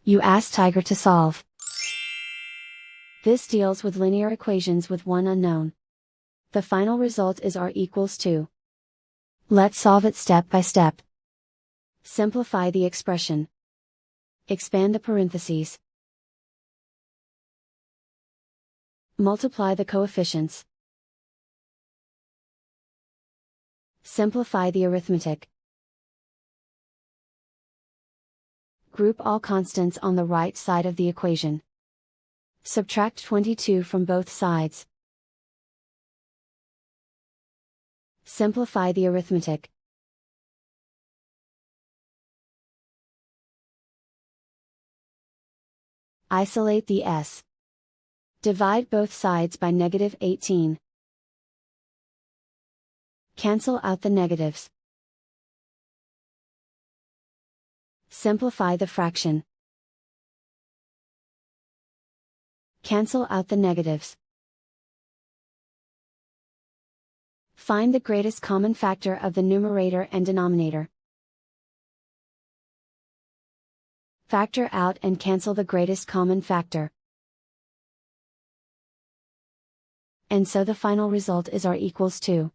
You ask Tiger to solve. This deals with linear equations with one unknown. The final result is r equals 2. Let's solve it step by step. Simplify the expression. Expand the parentheses. Multiply the coefficients. Simplify the arithmetic. Group all constants on the right side of the equation. Subtract 22 from both sides. Simplify the arithmetic. Isolate the s. Divide both sides by -18. Cancel out the negatives. Simplify the fraction. Cancel out the negatives. Find the greatest common factor of the numerator and denominator. Factor out and cancel the greatest common factor. And so the final result is r equals 2.